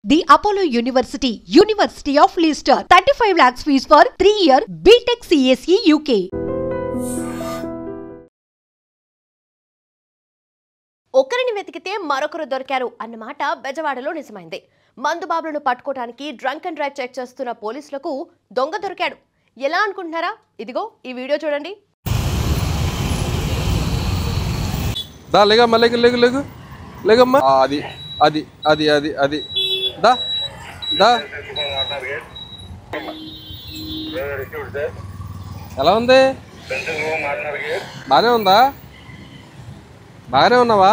The Apollo University, University of Leicester, 35 lakhs fees for 3-year BTech CSE UK. ఒకరిని వెతికితే మరొకరు దొరికారు అన్నమాట బెజవాడలో నిజమైంది. మందుబాబులను పట్టుకోవడానికి డ్రంక్ అండ్ డ్రైవ్ చెక్ చేస్తున్న పోలీసులకు దొంగ దొరికాడు. ఎలా అనుకుంటున్నారా? ఇదిగో ఈ వీడియో చూడండి. దా లేగమ్మా లేగమ్మా అది అది అది అది అది దా దా ఎలా ఉంది? బాగానే ఉందా? బాగానే ఉన్నావా?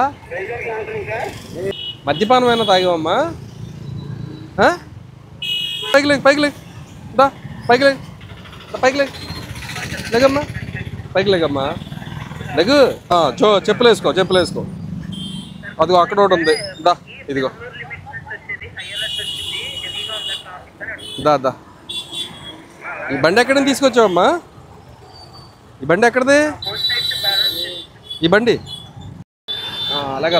మద్యపానం అయినా తాగావమ్మా? పైకి లేక పైకి లేక దా పైకి లేక పైకి లేక లేగమ్మా పైకి లేకమ్మా లేగు. చెప్పులు వేసుకో అదిగో అక్కడ ఒకటి ఉంది. దా ఇదిగో దా ఈ బండి ఎక్కడి నుంచి తీసుకొచ్చావమ్మా? ఈ బండి ఎక్కడిది? ఈ బండి అలాగే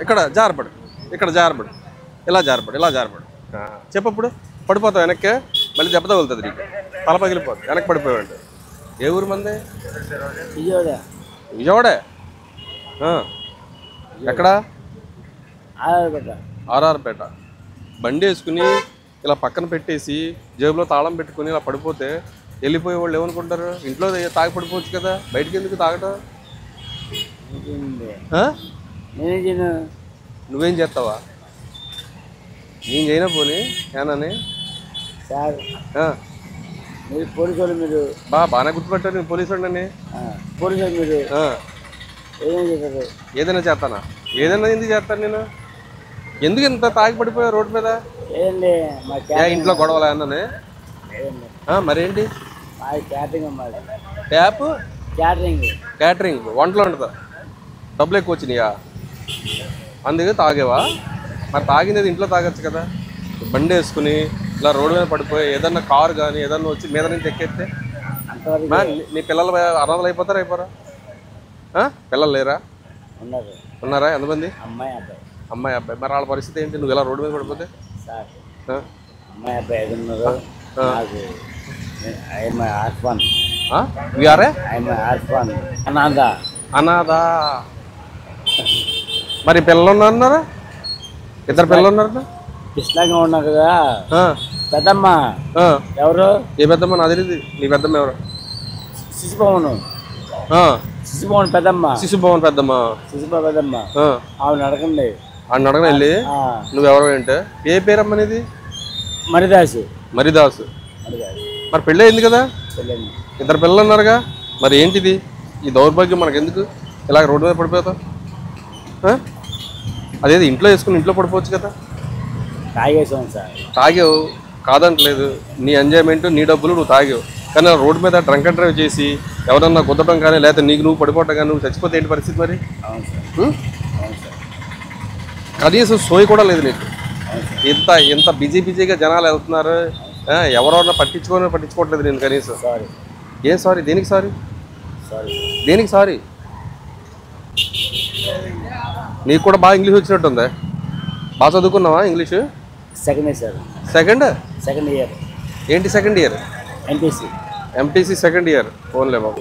ఇక్కడ జారపడు ఇలా జారపడు చెప్పప్పుడు పడిపోతావు వెనక్కి, మళ్ళీ దెబ్బ తగులుతుంది నీకు, తల పగిలిపోతుంది, వెనక్కి పడిపోయాడు. ఏ ఊరు మంది? విజయవాడే. ఎక్కడ? ఆర్ఆర్పేట. బండి వేసుకుని ఇలా పక్కన పెట్టేసి జేబులో తాళం పెట్టుకుని ఇలా పడిపోతే వెళ్ళిపోయే వాళ్ళు ఏమనుకుంటారు? ఇంట్లో తాగి పడిపోవచ్చు కదా, బయటికి ఎందుకు తాగటం? నువ్వేం చేస్తావా? నేను చేయనా పోనీ ఏనని? పోలీసు మీరు బాగానే గుర్తుపెట్టారు. నేను పోలీసు వాడిని. పోలీసు మీరు ఏదైనా చేస్తానా? ఏదైనా ఎందుకు చేస్తాను నేను? ఎందుకు ఇంత తాగి పడిపోయా రోడ్డు మీద? ఇంట్లో గొడవలా అన్ననే? మరేంటి? క్యాటరింగ్ వంటలో ఉంటుందా? డబ్బులు ఎక్కువ వచ్చినాయా అందుకే తాగేవా? మరి తాగింది ఇంట్లో తాగొచ్చు కదా. బండి వేసుకుని ఇలా రోడ్డు మీద పడిపోయి ఏదన్నా కారు కానీ ఏదన్నా వచ్చి మీద నుంచి ఎక్కేస్తే నీ పిల్లలు అనాథలు అయిపోరా? పిల్లలు లేరా? ఉన్నారా? ఎంతమంది? అమ్మాయి అబ్బాయి. మరి వాళ్ళ పరిస్థితి ఏంటి నువ్వు ఇలా రోడ్డు మీద పడిపోతే? అనాథా. మరి పిల్లలు ఉన్నారా? ఇద్దరు పిల్లలు ఉన్నారు. కృష్ణంగా ఉన్నారు కదా పెద్దమ్మ. ఎవరు? ఏ పెద్దమ్మ? నాది నీ పెద్దమ్మ ఎవరు? శిశుభవన్ పెద్దమ్మ. శిశుభవన్ పెద్దమ్మ. ఆవిడ నడకండి. ఆవిడ నడకని వెళ్ళి నువ్వెవరు ఏంటే? ఏ పేరమ్మ నీది? మరిదాసు. మరి పెళ్ళి అయింది కదా, ఇద్దరు పిల్లలు ఉన్నారుగా. మరి ఏంటిది ఈ దౌర్భాగ్యం? మనకు ఎందుకు ఇలా రోడ్డు మీద పడిపోతావు? అదేది ఇంట్లో వేసుకుని ఇంట్లో పడిపోవచ్చు కదా. తాగేసాం సార్. తాగావు కాదంటలేదు, నీ ఎంజాయ్మెంట్ నీ డబ్బులు నువ్వు తాగావు. కానీ రోడ్డు మీద డ్రంక్ అండ్ డ్రైవ్ చేసి ఎవరన్నా గుద్దటం కానీ లేకపోతే నువ్వు పడిపోవటం కానీ నువ్వు చచ్చిపోతే ఏంటి పరిస్థితి మరి? కనీసం సోయి కూడా లేదు నీకు. ఎంత బిజీగా జనాలు వెళ్తున్నారు, ఎవరెవరన్నా పట్టించుకోవట్లేదు నేను కనీసం. ఏం సారీ? దేనికి సారీ? నీకు కూడా బాగా ఇంగ్లీష్ వచ్చినట్టుందా? బాగా చదువుకున్నావా ఇంగ్లీషు? Second year. ఏంటి second year? MPC second year. Only బాబు,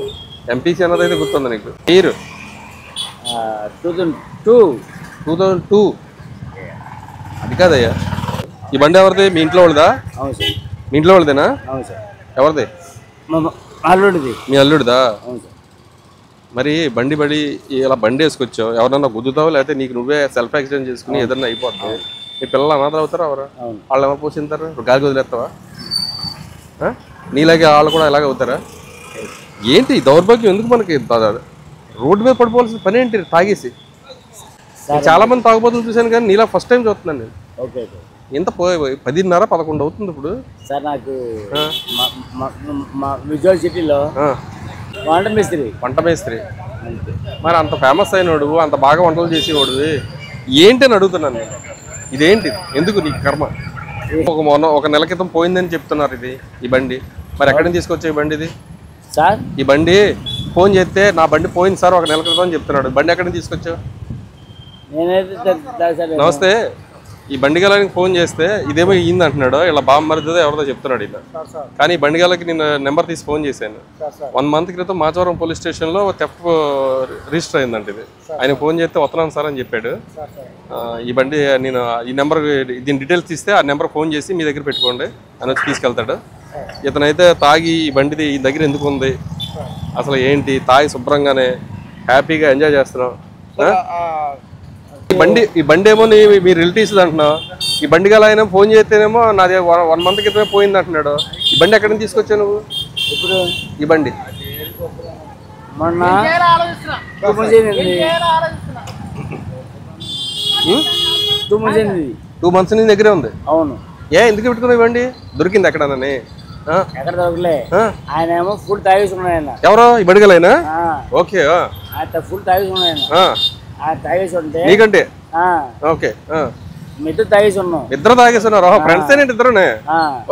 ఎంపీసీ అన్నదైతే గుర్తుందా నీకు? ఇయర్ 2002. అది కాదయ్యా. ఈ బండి ఎవరిది? మీ ఇంట్లో వాళ్ళదా? మీ ఇంట్లో వాళ్ళదేనా? ఎవరిది? మీ అల్లుడిదా? మరి బండి ఇలా బండి వేసుకొచ్చావు, ఎవరన్నా గుద్దుతావు లేకపోతే నీకు నువ్వే సెల్ఫ్ యాక్సిడెంట్ చేసుకుని ఏదన్నా అయిపోతావు. నీ పిల్లలు అనాథలు అవుతారా? ఎవరు వాళ్ళు ఎవరు పోషింటారు? గాలికి వదిలేస్తావా? నీలాగే వాళ్ళు కూడా ఇలాగే అవుతారా? ఏంటి దౌర్భాగ్యం? ఎందుకు మనకి రోడ్డు మీద పడిపోవాల్సిన పని ఏంటి? తాగేసి చాలా మంది తాగుబోతులు చూశాను కానీ నీలా ఫస్ట్ టైం చూస్తున్నాను నేను. ఎంత 10:30-11 అవుతుంది ఇప్పుడు. సార్ నాకు విజువల్ సిటీలో వంట మేస్త్రి. మరి అంత ఫేమస్ అయినోడు, అంత బాగా వంటలు చేసేవాడు ఏంటి అని అడుగుతున్నాను నేను. ఇదేంటి? ఎందుకు నీకు కర్మ? ఒక నెల క్రితం పోయిందని చెప్తున్నారు ఈ బండి. మరి ఎక్కడి నుంచి తీసుకొచ్చే ఈ బండి? ఇది సార్ ఈ బండి ఫోన్ చేస్తే నా బండి పోయింది సార్ ఒక నెల క్రితం అని చెప్తున్నాడు. బండి ఎక్కడి నుంచి తీసుకొచ్చావు? నమస్తే. ఈ బండిగలకి ఫోన్ చేస్తే ఇదేమో ఇయ్యింది అంటున్నాడు, ఇలా బాంబు మరిదో ఎవరితో చెప్తున్నాడు ఇలా. కానీ బండిగలకి నేను నెంబర్ తీసి ఫోన్ చేశాను. 1 month క్రితం మాచవరం పోలీస్ స్టేషన్లో థెఫ్ట్ రిజిస్టర్ అయిందంట ఇది. ఆయన ఫోన్ చేస్తే వస్తున్నాను సార్ అని చెప్పాడు. ఈ బండి నేను ఈ నెంబర్ దీని డీటెయిల్స్ తీస్తే ఆ నెంబర్ ఫోన్ చేసి మీ దగ్గర పెట్టుకోండి అని వచ్చి తీసుకెళ్తాడు. ఇతనైతే తాగి ఈ బండిది ఈ దగ్గర ఎందుకు ఉంది, అసలు ఏంటి, తాగి శుభ్రంగానే హ్యాపీగా ఎంజాయ్ చేస్తున్నాం. ఈ బండి ఏమో మీ రిలేటివ్స్ అంటున్నావు. ఈ బండి గల ఆయన ఫోన్ చేస్తేనేమో నాది 1 month క్రితమే పోయింది అంటున్నాడు. ఈ బండి ఎక్కడి నుంచి తీసుకొచ్చావు నువ్వు? ఇప్పుడు ఈ బండి మొన్న 2 months నీ దగ్గరే ఉంది. అవును. ఎందుకు పెట్టుకున్నావు ఈ బండి? దొరికింది ఎక్కడనని? ఎక్కడ దొరకలే. ఆయన ఏమో ఫుల్ తాగేసుకున్నాయన. ఎవరో ఈ బండి గల అయినా? ఓకే. ఫుల్ తాగేసుకున్నాయన. తాగేసి ఉంటే నీకంటే ఓకే ఇద్దరు తాగేసి ఉన్నాం. ఇద్దరు తాగేస్తున్నారు. ఫ్రెండ్స్ ఏంటి ఇద్దరునే?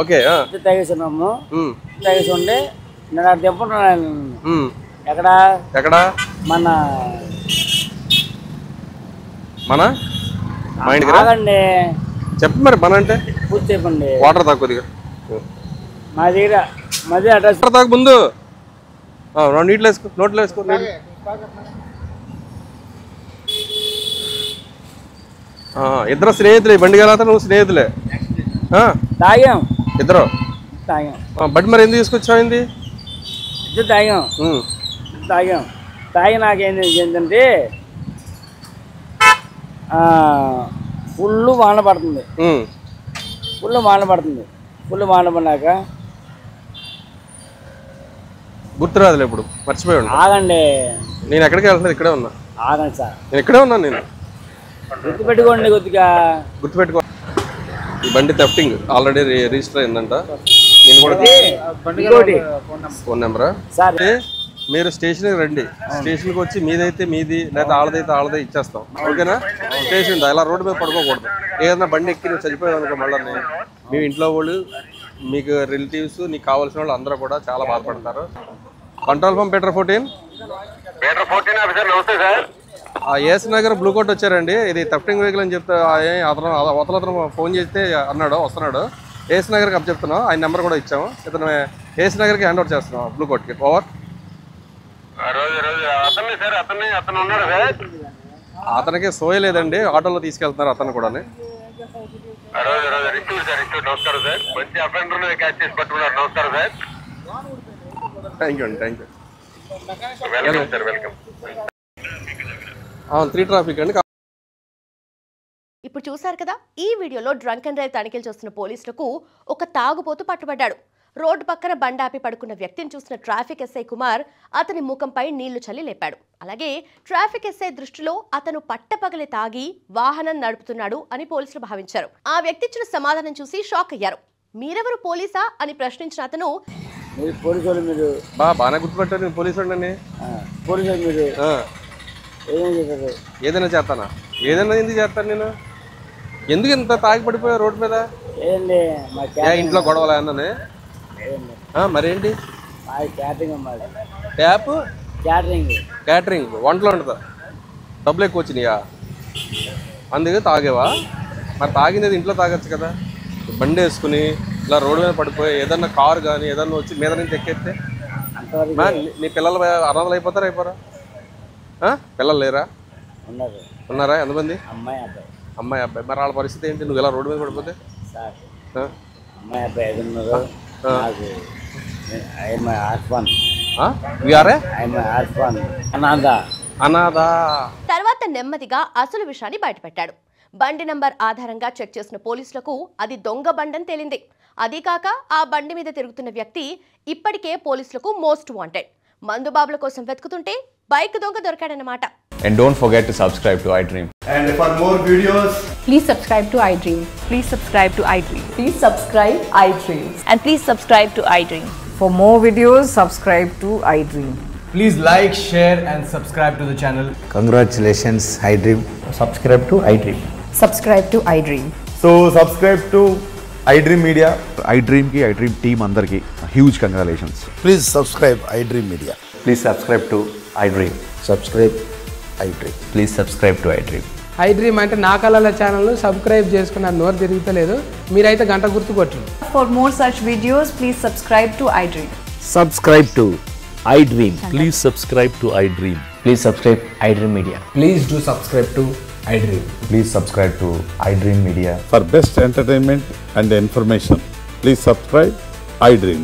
ఓకే. ఇద్దరు తాగేసి ఉన్నాము. తాగేసి ఉంటే నేను అక్కడ తెప్పుకున్నాను. ఎక్కడ ఎక్కడ మన మన మా ఇంటికి రాదండి. చెప్పు మరి మన అంటే పూర్తి చెప్పండి. వాటర్ తాగుదిగా మా దగ్గర మధ్య అడ్రస్ తాగు ముందు 2 నీళ్ళు వేసుకో, నోట్లో వేసుకో. ఇద్దరు స్నేహితులే, బండి గల నువ్వు స్నేహితులే. తాగాం ఇద్దరు. తాగాం. బండి మరి ఎందుకు తీసుకొచ్చాయింది? ఇద్దరు తాగాం. తాగాం. తాగి నాకేంటి ఏంటంటే ఫుల్ వాన పడుతుంది. ఫుల్ వాన పడుతుంది. ఫుల్ వాన పడినాక గుర్తురాదులే, ఇప్పుడు మర్చిపోయాడు. ఆగండి, నేను ఎక్కడికి వెళ్తున్నాను? ఇక్కడే ఉన్నా. ఆగండి సార్, నేను ఇక్కడే ఉన్నాను. నేను గుర్తుపెట్టుకోండి, కొద్దిగా గుర్తుపెట్టుకో. ఈ బండి థెఫ్టింగ్ ఆల్రెడీ రిజిస్టర్ అయిందంట. నేను కూడా ఫోన్ నెంబరా సార్. మీరు స్టేషన్కి రండి. స్టేషన్కి వచ్చి మీదైతే మీది, లేదా ఆళ్ళదైతే ఆళ్ళదే ఇచ్చేస్తాం. ఓకేనా? స్టేషన్ ఇలా రోడ్డు మీద పడుకోకూడదు. ఏదైనా బండి ఎక్కి నువ్వు చనిపోయావు అనుకో, మళ్ళీ మీ ఇంట్లో వాళ్ళు, మీకు రిలేటివ్స్, నీకు కావాల్సిన వాళ్ళు అందరూ కూడా చాలా బాధపడతారు. Control from Peter 14 officer. నమస్తే sir. AS Nagar blue coat వచ్చారండి. ఇది థెఫ్టింగ్ వెహికల్ అని చెప్తే అతను ఫోన్ చేస్తే అన్నాడు వస్తున్నాడు. ఏఎస్ నగర్కి అప్ చెప్తున్నాం. ఆయన నెంబర్ కూడా ఇచ్చాము. ఇతను ఏఎస్ నగర్కి హ్యాండ్ ఓవర్ చేస్తున్నాం, బ్లూ కోట్కి. ఓవర్. అతనికి సోయ లేదండి, ఆటోలో తీసుకెళ్తున్నారు అతను కూడా. థ్యాంక్ యూ అండి, థ్యాంక్ యూ. 3 ట్రాఫిక్ అండి. ఇప్పుడు చూశారు కదా, ఈ వీడియోలో డ్రంక్ అండ్ డ్రైవ్ తనిఖీలు చేస్తున్న పోలీసులకు ఒక తాగుబోతు పట్టుబడ్డాడు. రోడ్డు పక్కన బండాపి పడుకున్న వ్యక్తిని చూసిన ట్రాఫిక్ ఎస్ఐ కుమార్ అతని ముఖంపై నీళ్లు చల్లి లేపాడు. అలాగే ట్రాఫిక్ ఎస్ఐ దృష్టిలో అతను పట్టపగలి తాగి వాహనం నడుపుతున్నాడు అని పోలీసులు భావించారు. ఆ వ్యక్తి ఇచ్చిన సమాధానం చూసి షాక్ అయ్యారు. మీరెవరు, పోలీసా అని ప్రశ్నించిన అతను, బాగా గుర్తుపెట్టారు, నేను పోలీసు అండి. ఏదైనా చేస్తానా? ఏదైనా ఎందుకు చేస్తాను నేను? ఎందుకు ఇంత తాగి పడిపోయా రోడ్డు మీద? ఇంట్లో గొడవలు అన్ననే? మరేంటి? ట్యాప్ క్యాటరింగ్ వంటలో ఉంటుందా? డబ్బులు ఎక్కువ వచ్చినాయా అందుకే తాగేవా? మరి తాగింది ఇంట్లో తాగొచ్చు కదా. బండి వేసుకుని ఇలా రోడ్డు మీద పడిపోయి ఏదన్నా కారు కానీ ఏదన్నా వచ్చి మీద నుంచి ఎక్కేస్తే నీ పిల్లలు అనాథలు అయిపోతారా? అయిపోరా? పిల్లలు లేరా? ఉన్నారా? ఎంతమంది? అమ్మాయి అబ్బాయి. మరి వాళ్ళ పరిస్థితి ఏంటి నువ్వు ఇలా రోడ్డు మీద పడిపోతే? తర్వాత నెమ్మదిగా అసలు విషయాన్ని బయటపెట్టాడు. బండి నంబర్ ఆధారంగా చెక్ చేసిన పోలీసులకు అది దొంగ బండని తేలింది. అదీ కాక ఆ బండి మీద తిరుగుతున్న వ్యక్తి ఇప్పటికే పోలీసులకు మోస్ట్ వాంటెడ్. మందుబాబుల కోసం వెతుకుతుంటే బైక్ దొంగ దొరికాడన్నమాట. And don't forget to subscribe to iDream. And for more videos, please subscribe to iDream. Please subscribe to iDream. Please subscribe iDream. And please subscribe to iDream. For more videos, subscribe to iDream. Please like, share and subscribe to the channel. Congratulations, iDream. Subscribe to iDream. Subscribe to iDream. So subscribe to iDream Media. iDream ki iDream team andarki huge congratulations. please subscribe iDream Media. Please subscribe to iDream. Subscribe iDream. Please subscribe to iDream. I dream అంటే నా కళల channel subscribe చేసుకున్న నోరు తిరుగుతలేదు. మీరైతే గంట గుర్తు కొట్టండి. For more such videos, please subscribe to iDream. Subscribe to iDream. Please subscribe to iDream. Please subscribe iDream Media. Please do subscribe to iDream. Please subscribe to iDream Media. For best entertainment and information, please subscribe iDream.